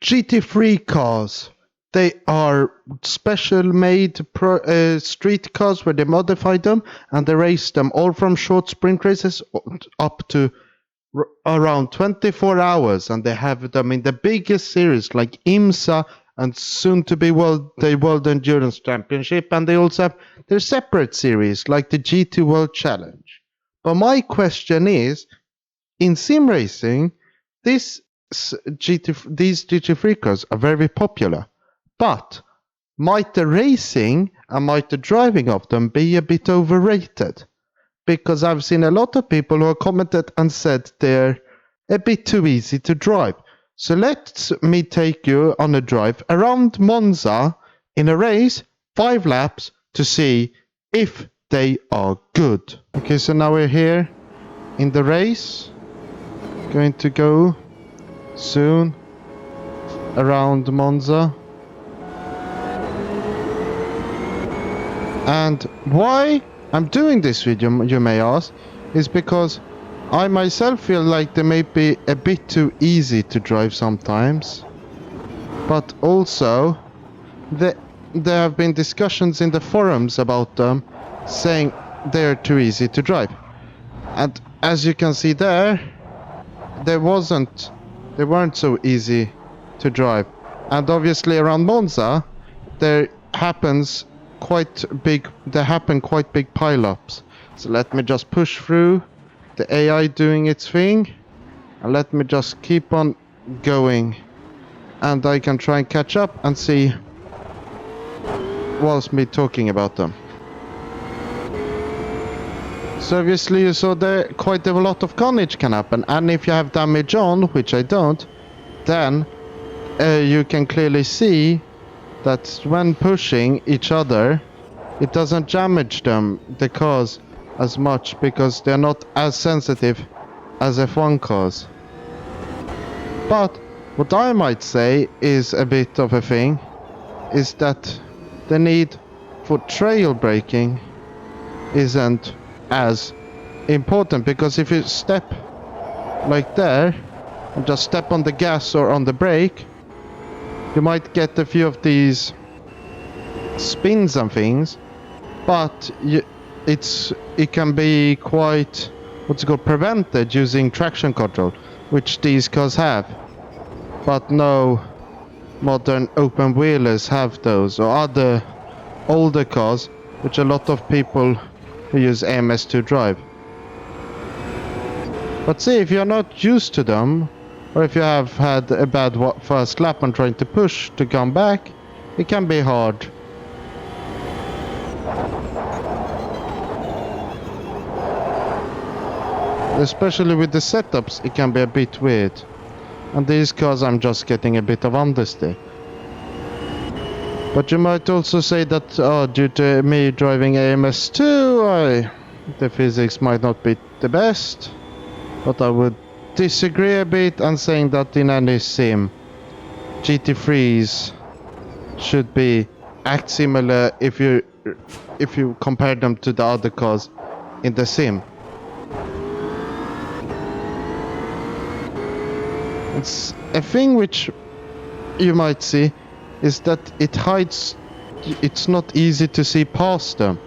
GT3 cars. They are special made street cars where they modify them and they race them all from short sprint races up to around 24 hours, and they have them in the biggest series like IMSA and soon to be the World Endurance Championship, and they also have their separate series like the GT World Challenge. But my question is, in sim racing, these GT3 cars are very popular, but might the racing and might the driving of them be a bit overrated? Because I've seen a lot of people who have commented and said they're a bit too easy to drive. So let me take you on a drive around Monza in a race, 5 laps, to see if they are good. Okay, so now we're here in the race. Going to go soon around Monza. And why I'm doing this video, you may ask, is because I myself feel like they may be a bit too easy to drive sometimes. But also, there have been discussions in the forums about them saying they're too easy to drive. And as you can see there, they weren't so easy to drive. And obviously around Monza, there happen quite big pileups. So let me just push through, the AI doing its thing, and let me just keep on going, and I can try and catch up and see whilst me talking about them. So obviously you saw there quite a lot of carnage can happen, and if you have damage on, which I don't, then you can clearly see that when pushing each other, it doesn't damage the cars as much because they're not as sensitive as F1 cars. But what I might say is a bit of a thing is that the need for trail braking isn't as important, because if you step like there and just step on the gas or on the brake, you might get a few of these spins and things, but it can be quite prevented using traction control, which these cars have. But no modern open wheelers have those, or other older cars, which a lot of people who use AMS to drive. But see, if you're not used to them, or if you have had a bad first lap and trying to push to come back, it can be hard. Especially with the setups, it can be a bit weird. And these cars, I'm just getting a bit of understeer. But you might also say that due to me driving AMS too, the physics might not be the best. But I would disagree a bit and saying that in any sim, GT3s should act similar if you compare them to the other cars in the sim. It's a thing which you might see is that it's not easy to see past them,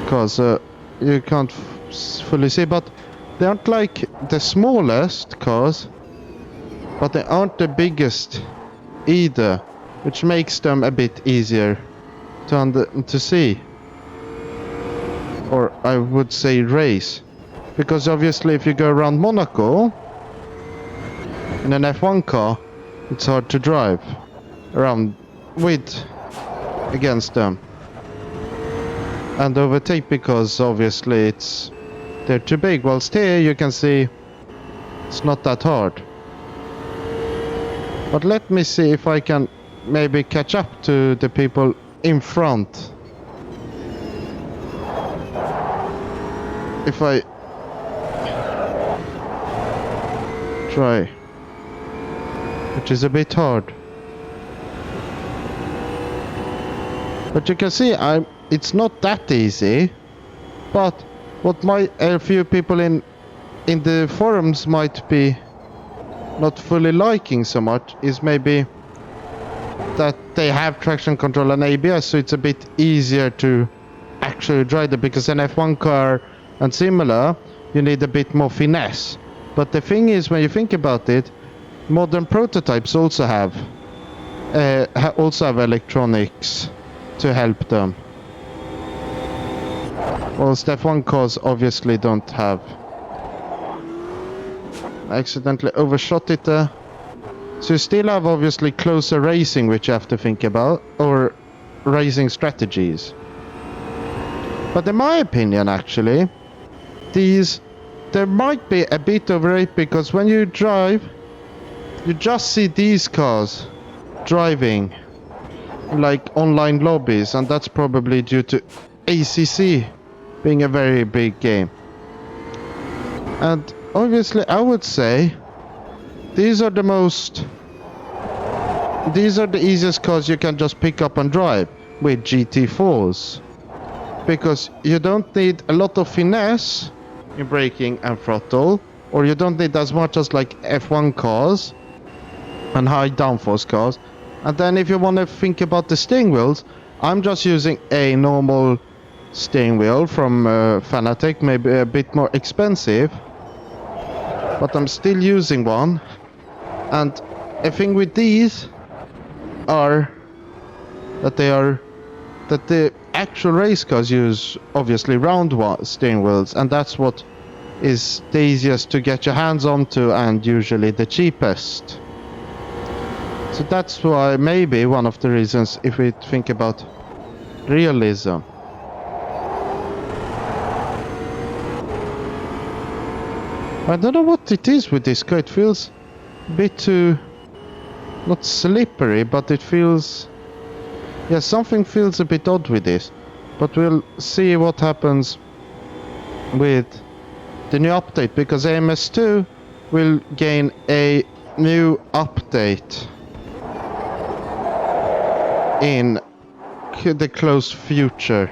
because you can't fully see, but they aren't like the smallest cars, but they aren't the biggest either, which makes them a bit easier to see, or I would say race, because obviously if you go around Monaco in an F1 car, it's hard to drive around against them and overtake, because obviously they're too big, whilst here you can see it's not that hard. But let me see if I can maybe catch up to the people in front. If I try, which is a bit hard. But you can see it's not that easy. But what a few people in the forums might be not fully liking so much is maybe that they have traction control and ABS, so it's a bit easier to actually drive it, because an F1 car and similar, you need a bit more finesse. But the thing is, when you think about it, modern prototypes also have electronics to help them. Well, F1 cars obviously don't have. I accidentally overshot it there. So you still have obviously closer racing, which you have to think about, or racing strategies. But in my opinion, actually, there might be a bit overrated, because when you drive, you just see these cars driving like online lobbies, and that's probably due to ACC being a very big game. And obviously I would say these are the easiest cars you can just pick up and drive with GT4s, because you don't need a lot of finesse in braking and throttle, or you don't need as much as like F1 cars and high downforce cars. And then if you want to think about the steering wheels, I'm just using a normal steering wheel from Fanatec, maybe a bit more expensive, but I'm still using one. And a thing with these are that the actual race cars use obviously round steering wheels, and that's what is the easiest to get your hands onto and usually the cheapest. So that's why maybe one of the reasons, if we think about realism. I don't know what it is with this car. It feels a bit too, not slippery, but it feels, yeah, something feels a bit odd with this. But we'll see what happens with the new update, because AMS2 will gain a new update in the close future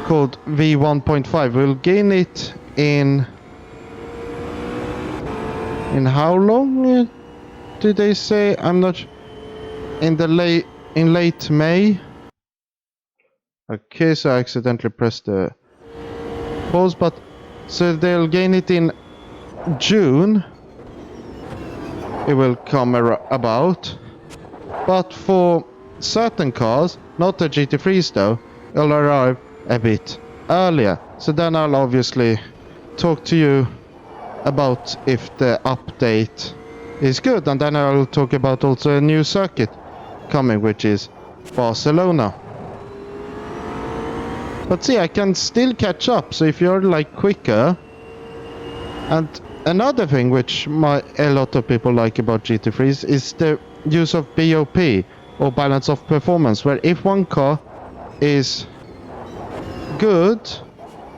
called V1.5. We'll gain it in how long did they say? I'm not in late May. Okay, so I accidentally pressed the pause, but so they'll gain it in June. It will come about. But for certain cars, not the GT3s though, it'll arrive a bit earlier. So then I'll obviously talk to you about if the update is good, and then I'll talk about also a new circuit coming, which is Barcelona. But see, I can still catch up, so if you're like quicker. And another thing which a lot of people like about GT3s is the use of BOP, or balance of performance, where if one car is good,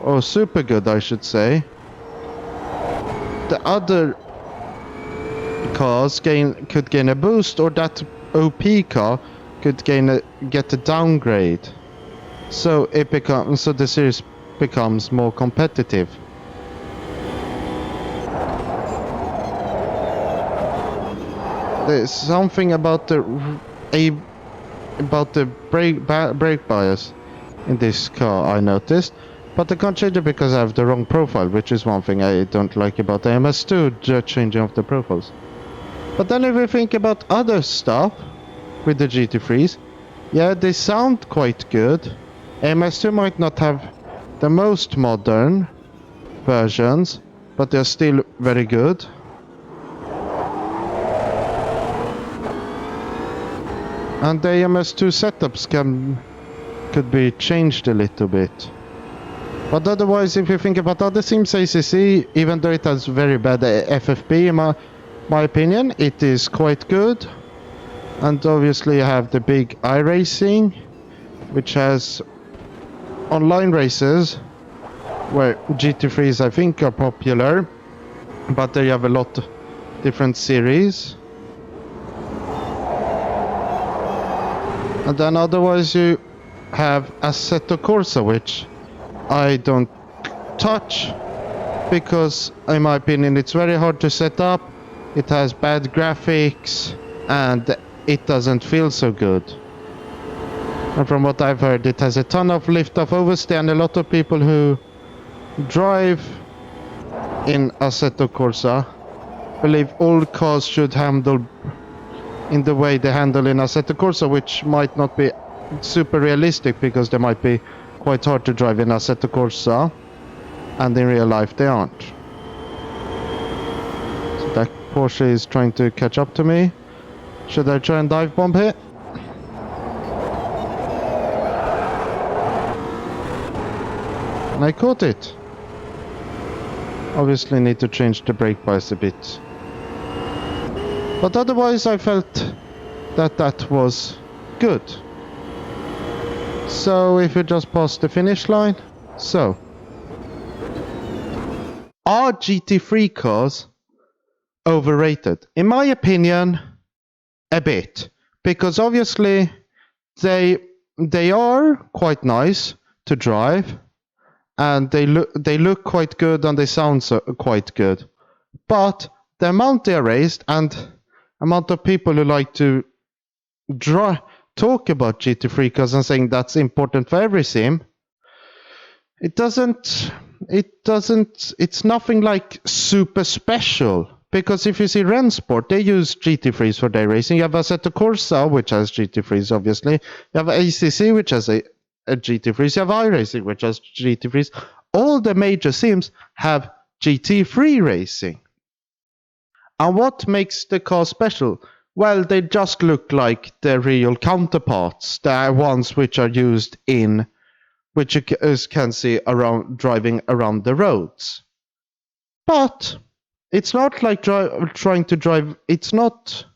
or super good I should say, the other cars could gain a boost, or that OP car could get a downgrade. So the series becomes more competitive. There's something about the brake bias in this car I noticed, but I can't change it because I have the wrong profile, which is one thing I don't like about the MS2, changing of the profiles. But then if we think about other stuff with the GT3s, yeah, they sound quite good. MS2 might not have the most modern versions, but they're still very good. And the MS2 setups could be changed a little bit. But otherwise, if you think about other sims, ACC, even though it has very bad FFP in my opinion, it is quite good. And obviously you have the big iRacing, which has online races, where GT3s I think are popular, but they have a lot of different series. And then otherwise you have Assetto Corsa, which I don't touch, because in my opinion it's very hard to set up, it has bad graphics, and it doesn't feel so good. And from what I've heard, it has a ton of lift-off oversteer, and a lot of people who drive in Assetto Corsa believe all cars should handle in the way they handle in Assetto Corsa, which might not be super realistic because they might be quite hard to drive in Assetto Corsa, and in real life they aren't. So that Porsche is trying to catch up to me. Should I try and dive bomb here? And I caught it. Obviously need to change the brake bias a bit. But otherwise I felt that that was good. So if you just pass the finish line. So. Are GT3 cars overrated? In my opinion, a bit. Because obviously they are quite nice to drive. And they look quite good and they sound quite good. But the amount they are raised and amount of people who like to talk about GT3 cars and saying that's important for every sim, it's nothing like super special. Because if you see Rennsport, they use GT3s for their racing. You have Assetto Corsa, which has GT3s obviously. You have ACC, which has a GT3s, you have iRacing, which has GT3s. All the major sims have GT3 racing. And what makes the car special? Well, they just look like the real counterparts, the ones which are used in, which you can see around driving around the roads. But it's not like trying to drive. It's not.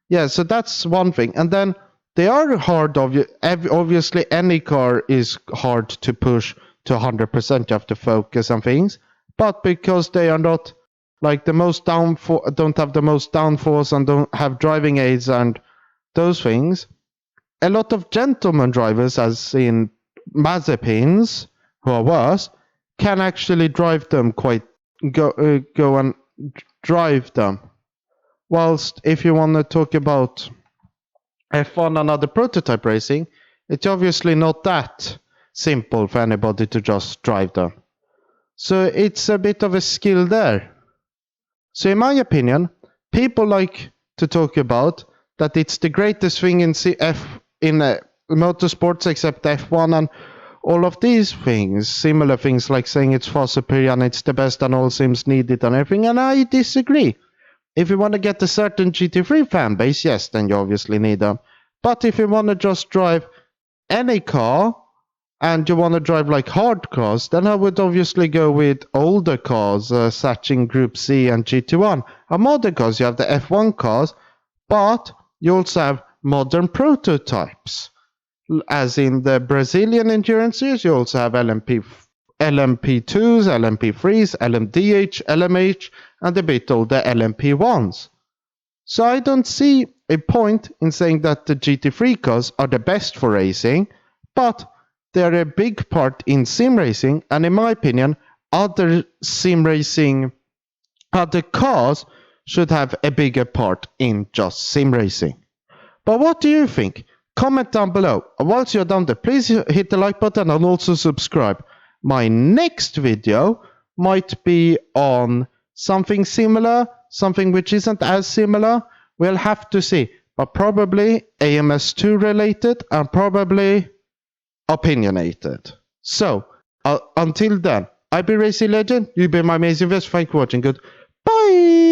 Yeah, so that's one thing. And then they are hard. Obviously, any car is hard to push to 100%. You have to focus on things. But because they are not like the most downforce, don't have the most downforce, and don't have driving aids and those things, a lot of gentleman drivers, as in Mazepins, who are worse, can actually drive them go and drive them. Whilst if you want to talk about F1 and other prototype racing, it's obviously not that simple for anybody to just drive them. So it's a bit of a skill there. So in my opinion, people like to talk about that it's the greatest thing in motorsports except F1 and all of these things, similar things like saying it's far superior and it's the best and all sims need it and everything, and I disagree. If you want to get a certain GT3 fan base, yes, then you obviously need them. But if you want to just drive any car and you want to drive like hard cars, then I would obviously go with older cars, such in Group C and GT1. And modern cars, you have the F1 cars, but you also have modern prototypes. As in the Brazilian endurance series, you also have LMP2s, LMP3s, LMDH, LMH, and a bit older LMP1s. So I don't see a point in saying that the GT3 cars are the best for racing, but they're a big part in sim racing, and in my opinion, other cars should have a bigger part in just sim racing. But what do you think? Comment down below. Whilst you're down there, please hit the like button and also subscribe. My next video might be on something similar, something which isn't as similar. We'll have to see. But probably AMS2 related and probably opinionated. So, until then, I've been Racing Legend. You've been my amazing viewers. Thank you for watching. Goodbye.